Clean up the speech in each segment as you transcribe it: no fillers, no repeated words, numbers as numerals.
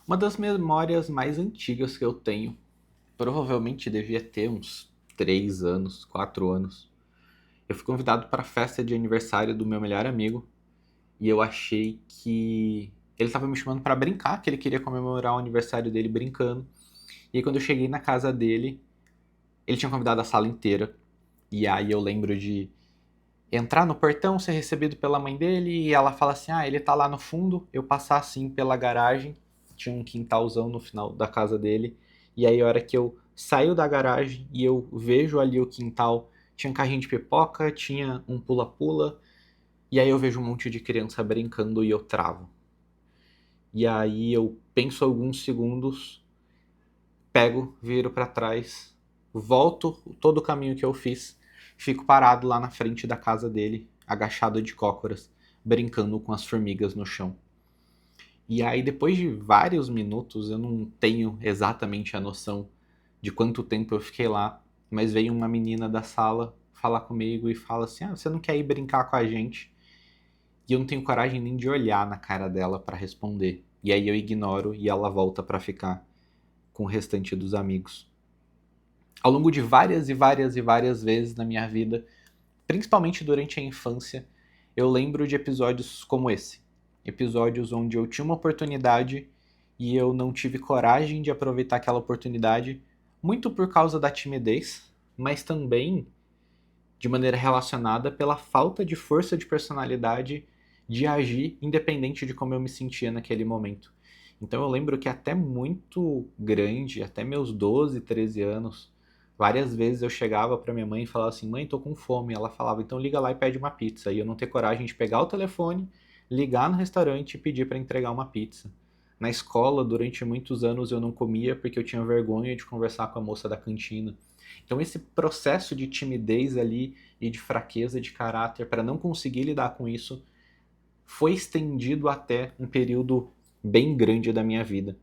Uma das memórias mais antigas que eu tenho, provavelmente devia ter uns 3 anos, 4 anos. Eu fui convidado para a festa de aniversário do meu melhor amigo e eu achei que ele estava me chamando para brincar, que ele queria comemorar o aniversário dele brincando. E aí, quando eu cheguei na casa dele, ele tinha convidado a sala inteira. E aí eu lembro de entrar no portão, ser recebido pela mãe dele e ela fala assim: "Ah, ele tá lá no fundo". Eu passar assim pela garagem, tinha um quintalzão no final da casa dele. E aí a hora que eu saio da garagem e eu vejo ali o quintal, tinha um carrinho de pipoca, tinha um pula-pula, e aí eu vejo um monte de criança brincando e eu travo. E aí eu penso alguns segundos, pego, viro pra trás, volto todo o caminho que eu fiz, fico parado lá na frente da casa dele, agachado de cócoras, brincando com as formigas no chão. E aí, depois de vários minutos, eu não tenho exatamente a noção de quanto tempo eu fiquei lá, mas veio uma menina da sala falar comigo e fala assim: "Ah, você não quer ir brincar com a gente?" E eu não tenho coragem nem de olhar na cara dela para responder. E aí eu ignoro e ela volta para ficar com o restante dos amigos. Ao longo de várias e várias e várias vezes na minha vida, principalmente durante a infância, eu lembro de episódios como esse. Episódios onde eu tinha uma oportunidade e eu não tive coragem de aproveitar aquela oportunidade, muito por causa da timidez, mas também de maneira relacionada pela falta de força de personalidade de agir independente de como eu me sentia naquele momento. Então eu lembro que até muito grande, até meus 12, 13 anos, várias vezes eu chegava para minha mãe e falava assim: "Mãe, tô com fome". Ela falava: "Então liga lá e pede uma pizza". E eu não ter coragem de pegar o telefone, ligar no restaurante e pedir para entregar uma pizza. Na escola, durante muitos anos eu não comia porque eu tinha vergonha de conversar com a moça da cantina. Então esse processo de timidez ali e de fraqueza de caráter para não conseguir lidar com isso foi estendido até um período bem grande da minha vida.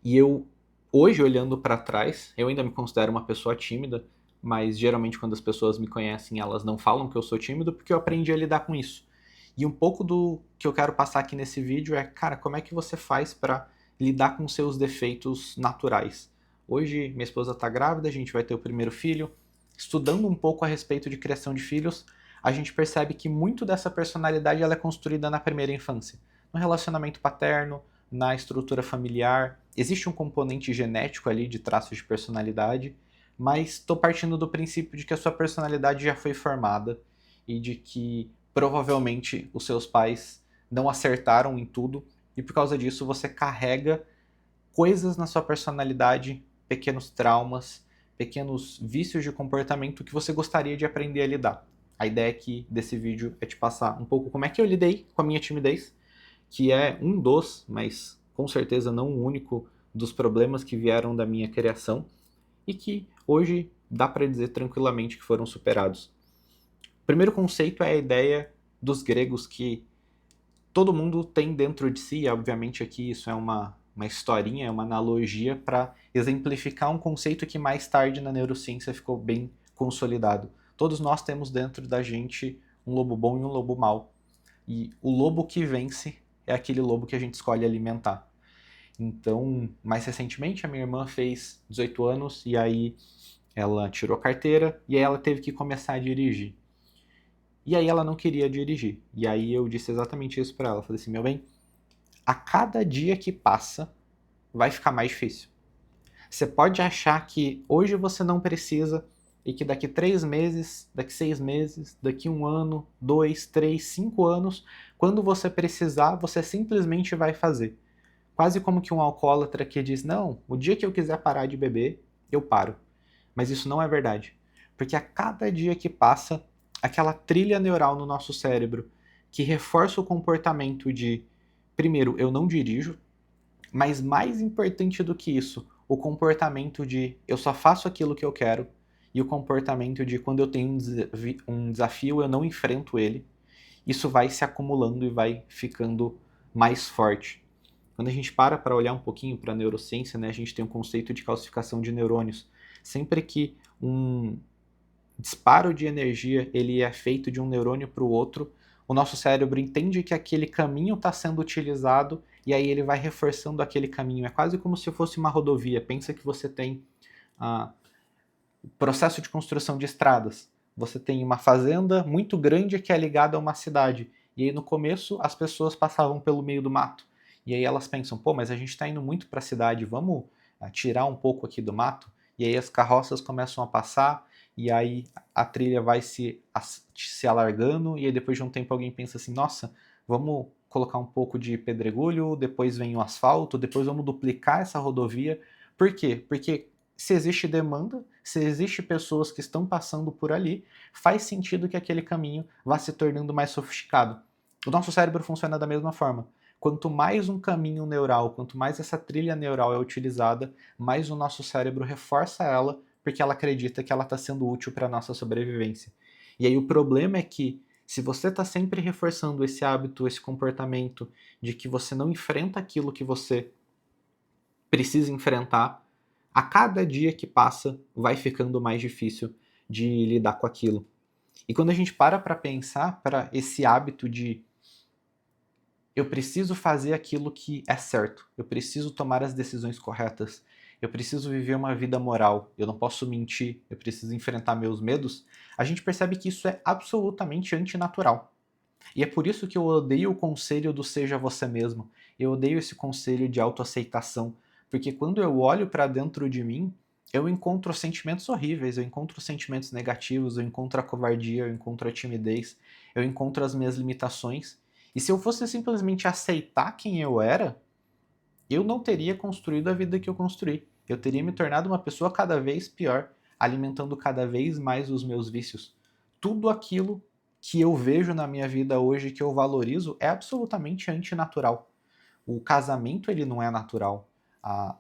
E eu, hoje olhando para trás, eu ainda me considero uma pessoa tímida, mas geralmente quando as pessoas me conhecem, elas não falam que eu sou tímido porque eu aprendi a lidar com isso. E um pouco do que eu quero passar aqui nesse vídeo é, cara, como é que você faz para lidar com seus defeitos naturais? Hoje minha esposa está grávida, a gente vai ter o primeiro filho. Estudando um pouco a respeito de criação de filhos, a gente percebe que muito dessa personalidade ela é construída na primeira infância, no relacionamento paterno, na estrutura familiar. Existe um componente genético ali de traços de personalidade, mas estou partindo do princípio de que a sua personalidade já foi formada e de que provavelmente os seus pais não acertaram em tudo e por causa disso você carrega coisas na sua personalidade, pequenos traumas, pequenos vícios de comportamento que você gostaria de aprender a lidar. A ideia aqui desse vídeo é te passar um pouco como é que eu lidei com a minha timidez, que é um dos, mas com certeza não o único, dos problemas que vieram da minha criação e que hoje dá para dizer tranquilamente que foram superados. O primeiro conceito é a ideia dos gregos que todo mundo tem dentro de si, e obviamente aqui isso é uma historinha, é uma analogia para exemplificar um conceito que mais tarde na neurociência ficou bem consolidado. Todos nós temos dentro da gente um lobo bom e um lobo mau. E o lobo que vence é aquele lobo que a gente escolhe alimentar. Então, mais recentemente, a minha irmã fez 18 anos e aí ela tirou a carteira e aí ela teve que começar a dirigir. E aí ela não queria dirigir. E aí eu disse exatamente isso para ela. Falei assim, meu bem, a cada dia que passa vai ficar mais difícil. Você pode achar que hoje você não precisa e que daqui 3 meses, daqui 6 meses, daqui um ano, 2, 3, 5 anos, quando você precisar, você simplesmente vai fazer. Quase como que um alcoólatra que diz, não, o dia que eu quiser parar de beber, eu paro. Mas isso não é verdade. Porque a cada dia que passa, aquela trilha neural no nosso cérebro que reforça o comportamento de, primeiro, eu não dirijo, mas mais importante do que isso, o comportamento de eu só faço aquilo que eu quero e o comportamento de quando eu tenho um desafio eu não enfrento ele, isso vai se acumulando e vai ficando mais forte. Quando a gente para olhar um pouquinho para a neurociência, né, a gente tem um conceito de calcificação de neurônios. Sempre que um disparo de energia ele é feito de um neurônio para o outro, o nosso cérebro entende que aquele caminho está sendo utilizado e aí ele vai reforçando aquele caminho. É quase como se fosse uma rodovia. Pensa que você tem o processo de construção de estradas. Você tem uma fazenda muito grande que é ligada a uma cidade. E aí no começo as pessoas passavam pelo meio do mato. E aí elas pensam, pô, mas a gente está indo muito para a cidade, vamos tirar um pouco aqui do mato? E aí as carroças começam a passar, e aí a trilha vai se alargando, e aí depois de um tempo alguém pensa assim, nossa, vamos colocar um pouco de pedregulho, depois vem o asfalto, depois vamos duplicar essa rodovia. Por quê? Porque se existe demanda, se existe pessoas que estão passando por ali, faz sentido que aquele caminho vá se tornando mais sofisticado. O nosso cérebro funciona da mesma forma. Quanto mais um caminho neural, quanto mais essa trilha neural é utilizada, mais o nosso cérebro reforça ela, porque ela acredita que ela está sendo útil para a nossa sobrevivência. E aí o problema é que, se você está sempre reforçando esse hábito, esse comportamento de que você não enfrenta aquilo que você precisa enfrentar, a cada dia que passa vai ficando mais difícil de lidar com aquilo. E quando a gente para pensar para esse hábito de eu preciso fazer aquilo que é certo, eu preciso tomar as decisões corretas, eu preciso viver uma vida moral, eu não posso mentir, eu preciso enfrentar meus medos, a gente percebe que isso é absolutamente antinatural. E é por isso que eu odeio o conselho do seja você mesmo. Eu odeio esse conselho de autoaceitação, porque quando eu olho para dentro de mim, eu encontro sentimentos horríveis, eu encontro sentimentos negativos, eu encontro a covardia, eu encontro a timidez, eu encontro as minhas limitações. E se eu fosse simplesmente aceitar quem eu era, eu não teria construído a vida que eu construí. Eu teria me tornado uma pessoa cada vez pior, alimentando cada vez mais os meus vícios. Tudo aquilo que eu vejo na minha vida hoje que eu valorizo é absolutamente antinatural. O casamento ele não é natural, a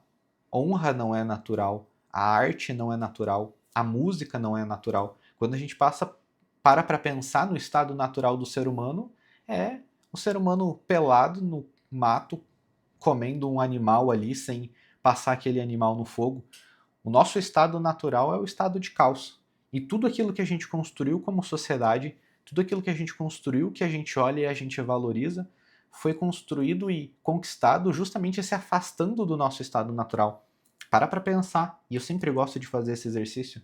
honra não é natural, a arte não é natural, a música não é natural. Quando a gente para pensar no estado natural do ser humano, é o ser humano pelado no mato, comendo um animal ali sem passar aquele animal no fogo. O nosso estado natural é o estado de caos. E tudo aquilo que a gente construiu como sociedade, tudo aquilo que a gente construiu, que a gente olha e a gente valoriza, foi construído e conquistado justamente se afastando do nosso estado natural. Para pensar, e eu sempre gosto de fazer esse exercício,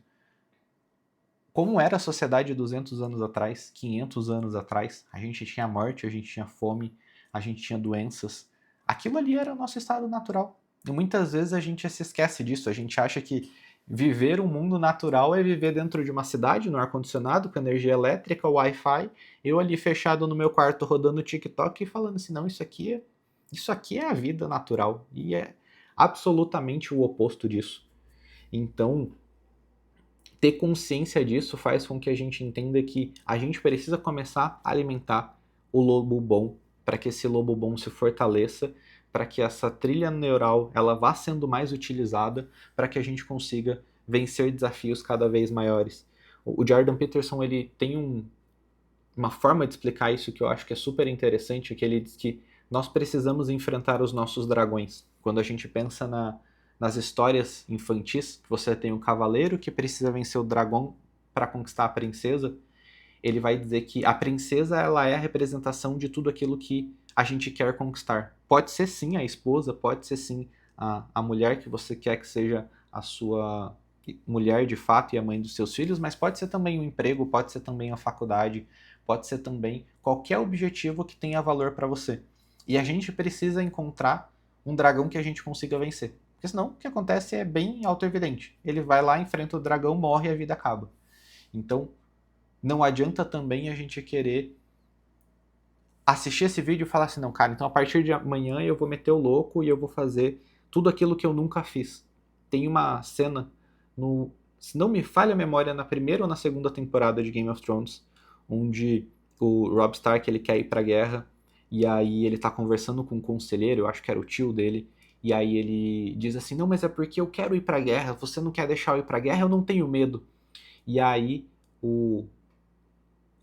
como era a sociedade 200 anos atrás, 500 anos atrás, a gente tinha morte, a gente tinha fome, a gente tinha doenças. Aquilo ali era o nosso estado natural. E muitas vezes a gente se esquece disso, a gente acha que viver um mundo natural é viver dentro de uma cidade, no ar-condicionado, com energia elétrica, Wi-Fi, eu ali fechado no meu quarto rodando TikTok e falando assim, não, isso aqui é a vida natural. E é absolutamente o oposto disso. Então, ter consciência disso faz com que a gente entenda que a gente precisa começar a alimentar o lobo bom, para que esse lobo bom se fortaleça, para que essa trilha neural ela vá sendo mais utilizada, para que a gente consiga vencer desafios cada vez maiores. O Jordan Peterson ele tem uma forma de explicar isso que eu acho que é super interessante, que ele diz que nós precisamos enfrentar os nossos dragões. Quando a gente pensa nas histórias infantis, que você tem um cavaleiro que precisa vencer o dragão para conquistar a princesa, ele vai dizer que a princesa ela é a representação de tudo aquilo que a gente quer conquistar. Pode ser sim a esposa, pode ser sim a mulher que você quer que seja a sua mulher de fato e a mãe dos seus filhos, mas pode ser também um emprego, pode ser também a faculdade, pode ser também qualquer objetivo que tenha valor para você. E a gente precisa encontrar um dragão que a gente consiga vencer. Porque senão o que acontece é bem autoevidente. Ele vai lá, enfrenta o dragão, morre e a vida acaba. Então, não adianta também a gente querer assistir esse vídeo e falar assim, não, cara, então a partir de amanhã eu vou meter o louco e eu vou fazer tudo aquilo que eu nunca fiz. Tem uma cena, se não me falha a memória, na primeira ou na segunda temporada de Game of Thrones, onde o Robb Stark ele quer ir pra guerra, e aí ele tá conversando com um conselheiro, eu acho que era o tio dele, e aí ele diz assim, não, mas é porque eu quero ir pra guerra, você não quer deixar eu ir pra guerra, eu não tenho medo. E aí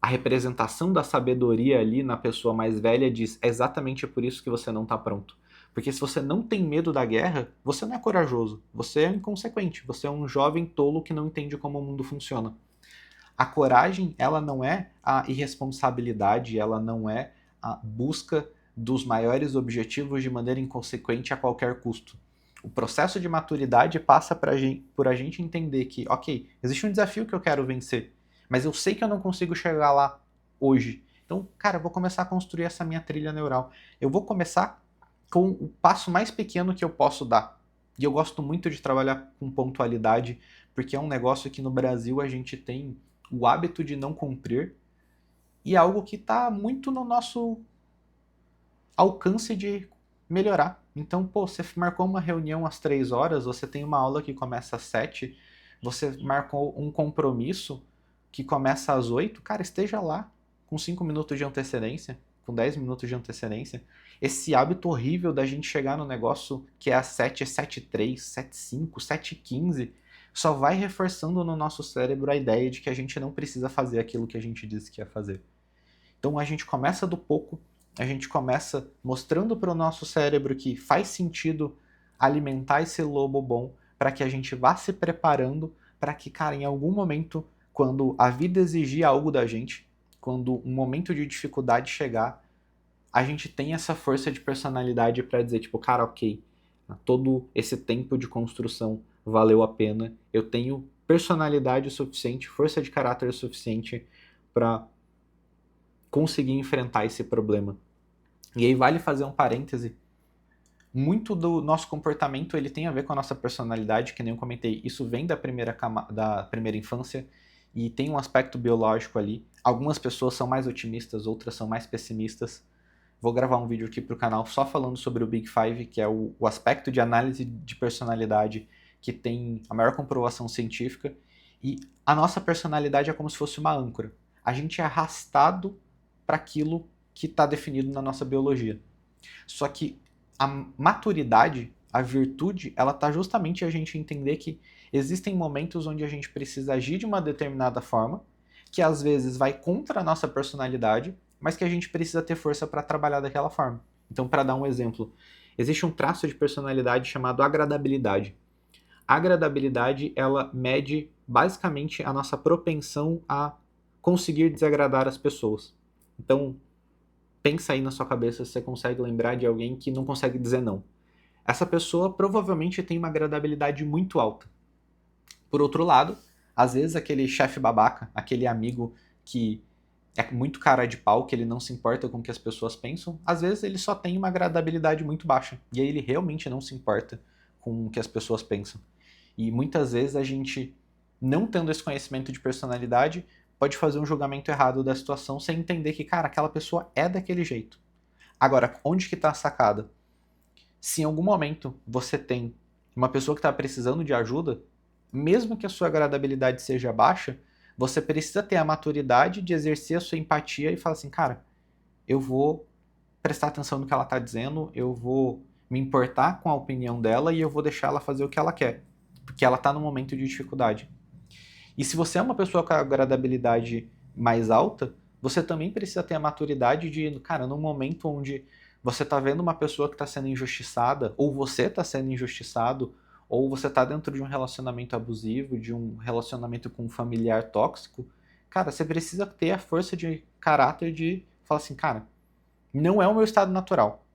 a representação da sabedoria ali na pessoa mais velha diz, é exatamente por isso que você não tá pronto. Porque se você não tem medo da guerra, você não é corajoso, você é inconsequente, você é um jovem tolo que não entende como o mundo funciona. A coragem, ela não é a irresponsabilidade, ela não é a busca dos maiores objetivos de maneira inconsequente a qualquer custo. O processo de maturidade passa por a gente entender que, ok, existe um desafio que eu quero vencer, mas eu sei que eu não consigo chegar lá hoje. Então, cara, eu vou começar a construir essa minha trilha neural. Eu vou começar com o passo mais pequeno que eu posso dar. E eu gosto muito de trabalhar com pontualidade, porque é um negócio que no Brasil a gente tem o hábito de não cumprir e é algo que está muito no nosso alcance de melhorar. Então, pô, você marcou uma reunião às 3 horas, você tem uma aula que começa às 7, você marcou um compromisso que começa às 8, cara, esteja lá com 5 minutos de antecedência, com 10 minutos de antecedência. Esse hábito horrível da gente chegar no negócio que é às 7, é 7h03, 7h05, 7h15, só vai reforçando no nosso cérebro a ideia de que a gente não precisa fazer aquilo que a gente disse que ia fazer. Então a gente começa do pouco, a gente começa mostrando para o nosso cérebro que faz sentido alimentar esse lobo bom para que a gente vá se preparando para que, cara, em algum momento, quando a vida exigir algo da gente, quando um momento de dificuldade chegar, a gente tem essa força de personalidade para dizer, tipo, cara, ok, todo esse tempo de construção valeu a pena, eu tenho personalidade o suficiente, força de caráter o suficiente para conseguir enfrentar esse problema. E aí vale fazer um parêntese. Muito do nosso comportamento ele tem a ver com a nossa personalidade, que nem eu comentei. Isso vem da primeira infância e tem um aspecto biológico ali. Algumas pessoas são mais otimistas, outras são mais pessimistas. Vou gravar um vídeo aqui para o canal só falando sobre o Big Five, que é o aspecto de análise de personalidade que tem a maior comprovação científica. E a nossa personalidade é como se fosse uma âncora. A gente é arrastado para aquilo que está definido na nossa biologia. Só que a maturidade, a virtude, ela está justamente a gente entender que existem momentos onde a gente precisa agir de uma determinada forma, que às vezes vai contra a nossa personalidade, mas que a gente precisa ter força para trabalhar daquela forma. Então, para dar um exemplo, existe um traço de personalidade chamado agradabilidade. A agradabilidade, ela mede basicamente a nossa propensão a conseguir desagradar as pessoas. Então, pensa aí na sua cabeça se você consegue lembrar de alguém que não consegue dizer não. Essa pessoa provavelmente tem uma agradabilidade muito alta. Por outro lado, às vezes aquele chefe babaca, aquele amigo que é muito cara de pau, que ele não se importa com o que as pessoas pensam, às vezes ele só tem uma agradabilidade muito baixa. E aí ele realmente não se importa com o que as pessoas pensam. E muitas vezes a gente, não tendo esse conhecimento de personalidade, pode fazer um julgamento errado da situação sem entender que, cara, aquela pessoa é daquele jeito. Agora, onde que tá a sacada? Se em algum momento você tem uma pessoa que está precisando de ajuda, mesmo que a sua agradabilidade seja baixa, você precisa ter a maturidade de exercer a sua empatia e falar assim, cara, eu vou prestar atenção no que ela está dizendo, eu vou me importar com a opinião dela e eu vou deixar ela fazer o que ela quer, porque ela está num momento de dificuldade. E se você é uma pessoa com a agradabilidade mais alta, você também precisa ter a maturidade de, cara, num momento onde você está vendo uma pessoa que está sendo injustiçada, ou você está sendo injustiçado, ou você está dentro de um relacionamento abusivo, de um relacionamento com um familiar tóxico, cara, você precisa ter a força de caráter de falar assim, cara, não é o meu estado natural,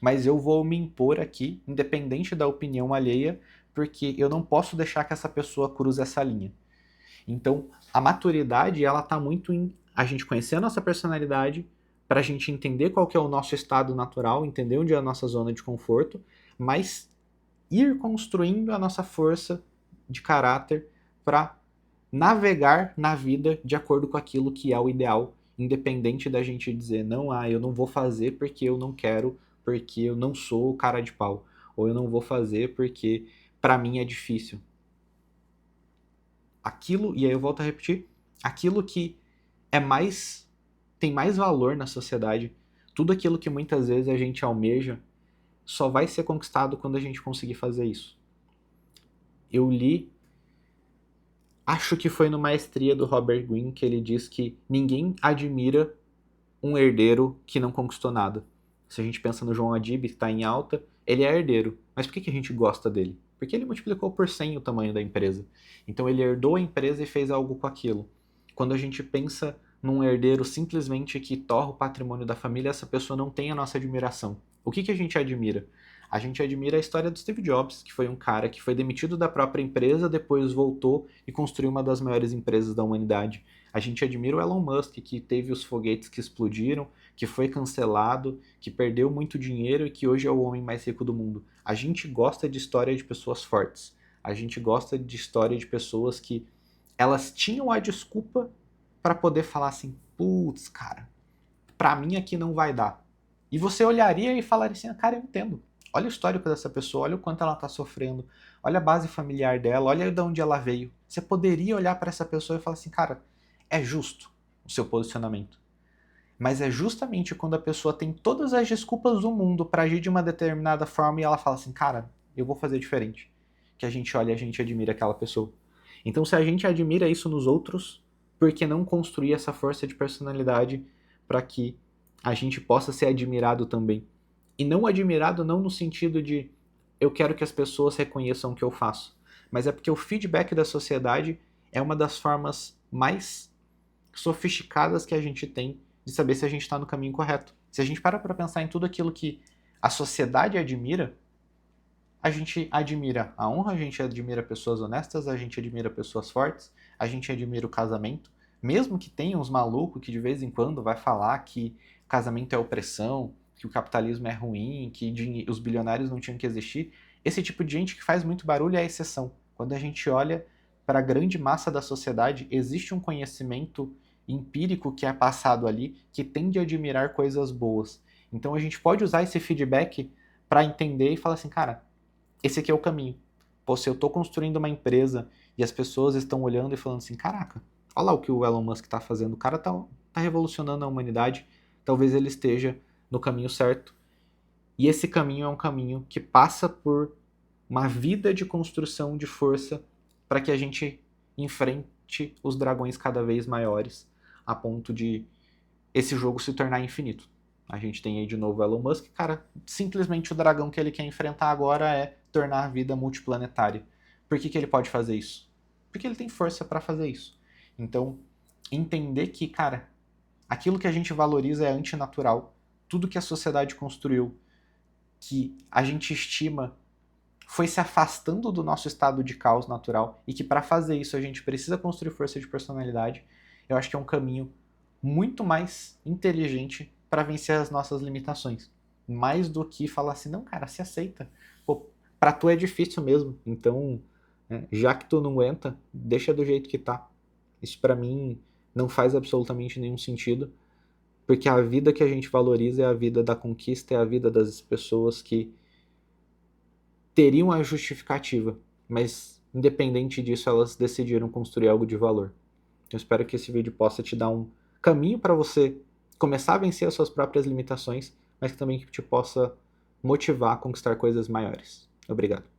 mas eu vou me impor aqui, independente da opinião alheia, porque eu não posso deixar que essa pessoa cruze essa linha. Então, a maturidade, ela tá muito em a gente conhecer a nossa personalidade, para a gente entender qual que é o nosso estado natural, entender onde é a nossa zona de conforto, mas ir construindo a nossa força de caráter para navegar na vida de acordo com aquilo que é o ideal, independente da gente dizer, não, eu não vou fazer porque eu não quero, porque eu não sou o cara de pau, ou eu não vou fazer porque para mim é difícil. Aquilo, e aí eu volto a repetir, aquilo que tem mais valor na sociedade, tudo aquilo que muitas vezes a gente almeja, só vai ser conquistado quando a gente conseguir fazer isso. Eu li, acho que foi no Maestria do Robert Greene, que ele diz que ninguém admira um herdeiro que não conquistou nada. Se a gente pensa no João Adib, que está em alta, ele é herdeiro. Mas por que a gente gosta dele? Porque ele multiplicou por 100 o tamanho da empresa. Então ele herdou a empresa e fez algo com aquilo. Quando a gente pensa num herdeiro simplesmente que torra o patrimônio da família, essa pessoa não tem a nossa admiração. O que a gente admira? A gente admira a história do Steve Jobs, que foi um cara que foi demitido da própria empresa, depois voltou e construiu uma das maiores empresas da humanidade. A gente admira o Elon Musk, que teve os foguetes que explodiram, que foi cancelado, que perdeu muito dinheiro e que hoje é o homem mais rico do mundo. A gente gosta de história de pessoas fortes. A gente gosta de história de pessoas que elas tinham a desculpa para poder falar assim, putz, cara, pra mim aqui não vai dar. E você olharia e falaria assim, cara, eu entendo. Olha o histórico dessa pessoa, olha o quanto ela tá sofrendo, olha a base familiar dela, olha de onde ela veio. Você poderia olhar para essa pessoa e falar assim, cara, é justo o seu posicionamento. Mas é justamente quando a pessoa tem todas as desculpas do mundo para agir de uma determinada forma e ela fala assim, cara, eu vou fazer diferente. Que a gente olha e a gente admira aquela pessoa. Então, se a gente admira isso nos outros, por que não construir essa força de personalidade para que a gente possa ser admirado também? E não admirado não no sentido de eu quero que as pessoas reconheçam o que eu faço, mas é porque o feedback da sociedade é uma das formas mais sofisticadas que a gente tem de saber se a gente está no caminho correto. Se a gente para pensar em tudo aquilo que a sociedade admira, a gente admira a honra, a gente admira pessoas honestas, a gente admira pessoas fortes, a gente admira o casamento, mesmo que tenha uns malucos que de vez em quando vai falar que casamento é opressão, que o capitalismo é ruim, que os bilionários não tinham que existir, esse tipo de gente que faz muito barulho é a exceção. Quando a gente olha para a grande massa da sociedade, existe um conhecimento empírico que é passado ali que tende a admirar coisas boas. Então a gente pode usar esse feedback para entender e falar assim, cara, esse aqui é o caminho. Pô, se eu estou construindo uma empresa e as pessoas estão olhando e falando assim, caraca, olha lá o que o Elon Musk está fazendo, o cara tá revolucionando a humanidade, talvez ele esteja no caminho certo. E esse caminho é um caminho que passa por uma vida de construção de força para que a gente enfrente os dragões cada vez maiores, a ponto de esse jogo se tornar infinito. A gente tem aí de novo o Elon Musk, cara, simplesmente o dragão que ele quer enfrentar agora é tornar a vida multiplanetária. Por que ele pode fazer isso? Porque ele tem força para fazer isso. Então, entender que, cara, aquilo que a gente valoriza é antinatural. Tudo que a sociedade construiu, que a gente estima, foi se afastando do nosso estado de caos natural e que para fazer isso a gente precisa construir força de personalidade. Eu acho que é um caminho muito mais inteligente para vencer as nossas limitações. Mais do que falar assim, não, cara, se aceita. Pô, pra tu é difícil mesmo, então, já que tu não aguenta, deixa do jeito que tá. Isso para mim não faz absolutamente nenhum sentido, porque a vida que a gente valoriza é a vida da conquista, é a vida das pessoas que teriam a justificativa, mas independente disso, elas decidiram construir algo de valor. Eu espero que esse vídeo possa te dar um caminho para você começar a vencer as suas próprias limitações, mas que também te possa motivar a conquistar coisas maiores. Obrigado.